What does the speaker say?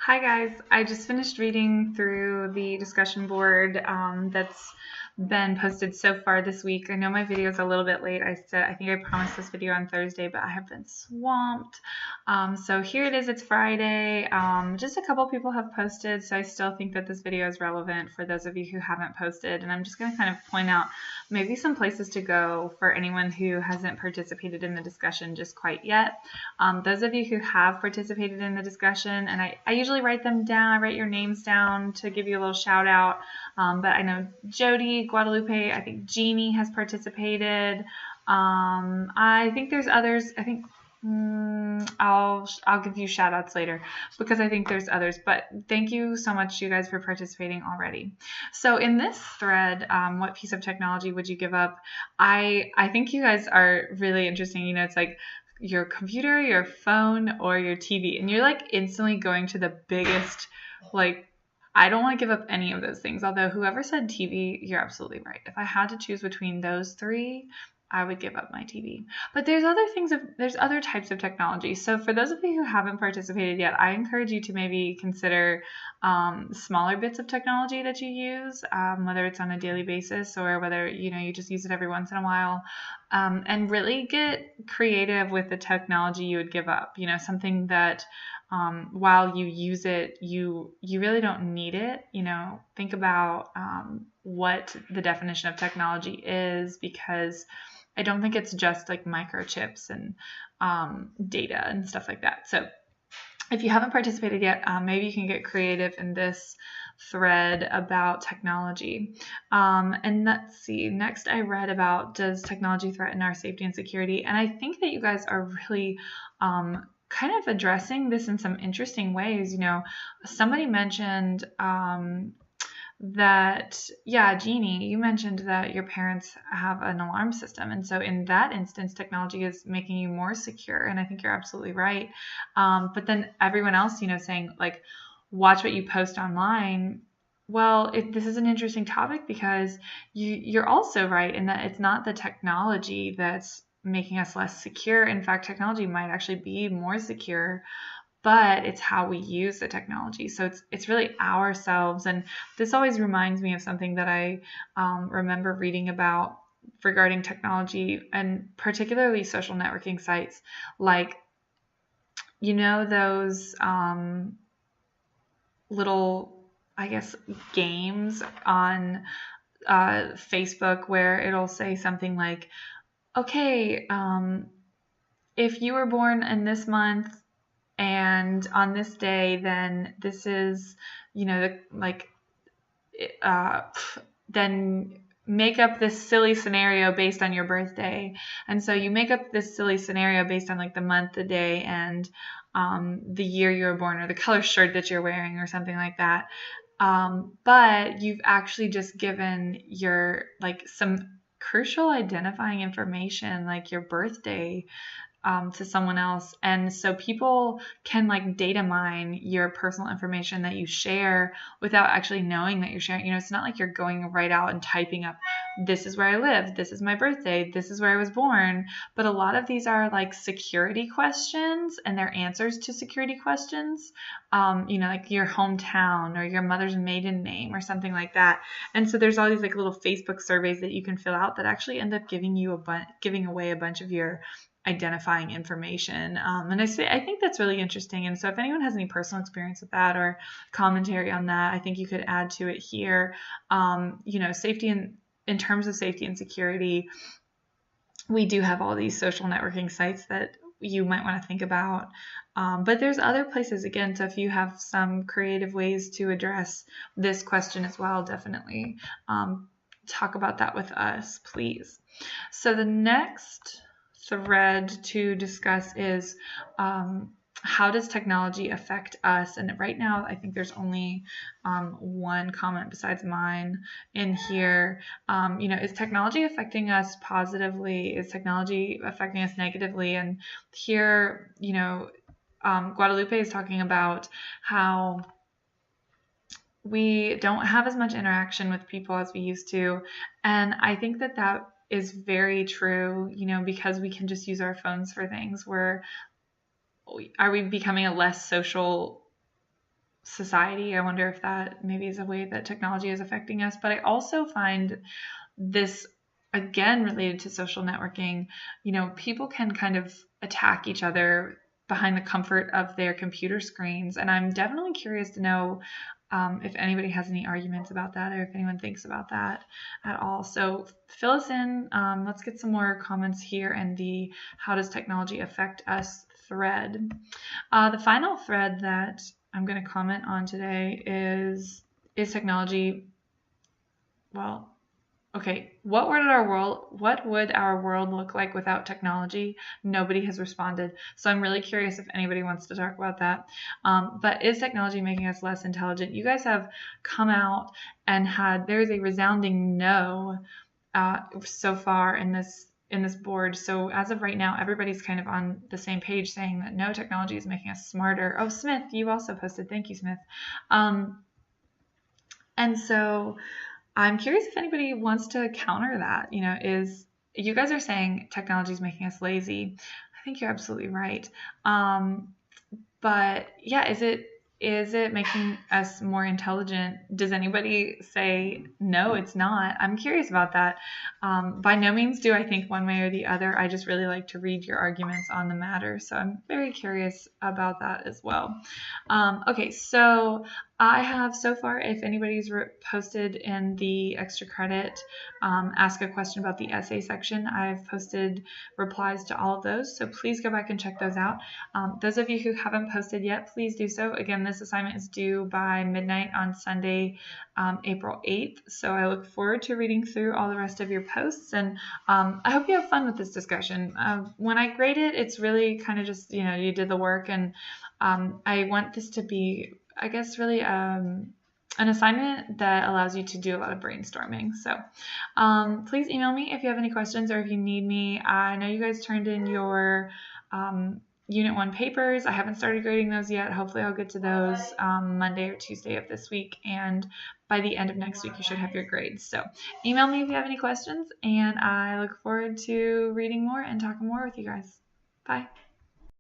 Hi guys, I just finished reading through the discussion board that's been posted so far this week. I know my video is a little bit late. I think I promised this video on Thursday, but I have been swamped. So here it is, it's Friday. Just a couple people have posted, so I still think that this video is relevant for those of you who haven't posted. And I'm just going to kind of point out maybe some places to go for anyone who hasn't participated in the discussion just quite yet. Those of you who have participated in the discussion, and I usually write them down, I write your names down to give you a little shout out, but I know Jody, Guadalupe, I think Jeannie has participated. I think there's others. I think I'll give you shout outs later because I think there's others, but thank you so much you guys for participating already. So in this thread, what piece of technology would you give up? I think you guys are really interesting. You know, it's like your computer, your phone, or your TV, and you're like instantly going to the biggest, like, I don't want to give up any of those things. Although whoever said TV, you're absolutely right. If I had to choose between those three, I would give up my TV. But there's other types of technology. So for those of you who haven't participated yet, I encourage you to maybe consider smaller bits of technology that you use, whether it's on a daily basis or whether you just use it every once in a while, and really get creative with the technology you would give up. Something that while you use it, you really don't need it. Think about what the definition of technology is, because I don't think it's just like microchips and data and stuff like that. So if you haven't participated yet, maybe you can get creative in this thread about technology. And let's see, next I read about, does technology threaten our safety and security? And I think that you guys are really kind of addressing this in some interesting ways. Somebody mentioned that, Jeannie, you mentioned that your parents have an alarm system. And so in that instance, technology is making you more secure. And I think you're absolutely right. But then everyone else, saying like, watch what you post online. Well, this is an interesting topic because you're also right in that it's not the technology that's making us less secure. In fact, technology might actually be more secure, but it's how we use the technology. So it's really ourselves. And this always reminds me of something that I remember reading about regarding technology, and particularly social networking sites, like, those little, I guess, games on Facebook where it'll say something like, okay, if you were born in this month and on this day, then this is, then make up this silly scenario based on your birthday. And so you make up this silly scenario based on like the month, the day, and the year you were born, or the color shirt that you're wearing, or something like that. But you've actually just given your some crucial identifying information, like your birthday, to someone else. And so people can data mine your personal information that you share without actually knowing that you're sharing. It's not like you're going right out and typing up, this is where I live, this is my birthday, this is where I was born. But a lot of these are like security questions, and they're answers to security questions, like your hometown or your mother's maiden name or something like that. And so there's all these little Facebook surveys that you can fill out that actually end up giving away a bunch of your identifying information. And I think that's really interesting. And so if anyone has any personal experience with that or commentary on that, I think you could add to it here. Safety in terms of safety and security, we do have all these social networking sites that you might want to think about. But there's other places, again, so if you have some creative ways to address this question as well, definitely talk about that with us, please. So the next thread to discuss is how does technology affect us? And right now, I think there's only one comment besides mine in here. Is technology affecting us positively? Is technology affecting us negatively? And here, Guadalupe is talking about how we don't have as much interaction with people as we used to. And I think that is very true, because we can just use our phones for things. Are we becoming a less social society. I wonder if that maybe is a way that technology is affecting us. But I also find this, again, related to social networking, people can kind of attack each other behind the comfort of their computer screens. And I'm definitely curious to know if anybody has any arguments about that, or if anyone thinks about that at all. So fill us in. Let's get some more comments here in the "How does technology affect us" thread. The final thread that I'm going to comment on today is technology, well, okay, what would our world look like without technology? Nobody has responded. So I'm really curious if anybody wants to talk about that. But is technology making us less intelligent? You guys have come out and there's a resounding no so far in this board. So as of right now, everybody's kind of on the same page saying that no, technology is making us smarter. Oh, Smith, you also posted. Thank you, Smith. And so I'm curious if anybody wants to counter that. You guys are saying technology is making us lazy. I think you're absolutely right. But yeah, is it making us more intelligent? Does anybody say no, it's not? I'm curious about that. By no means do I think one way or the other. I just really like to read your arguments on the matter. So I'm very curious about that as well. Okay, so I have so far, if anybody's posted in the extra credit, ask a question about the essay section, I've posted replies to all of those. So please go back and check those out. Those of you who haven't posted yet, please do so. Again, this assignment is due by midnight on Sunday, April 8th. So I look forward to reading through all the rest of your posts, and I hope you have fun with this discussion. When I grade it, it's really kind of just, you did the work, and I want this to be, I guess, really an assignment that allows you to do a lot of brainstorming. So please email me if you have any questions or if you need me. I know you guys turned in your Unit 1 papers. I haven't started grading those yet. Hopefully I'll get to those Monday or Tuesday of this week, and by the end of next week you should have your grades. So email me if you have any questions, and I look forward to reading more and talking more with you guys. Bye.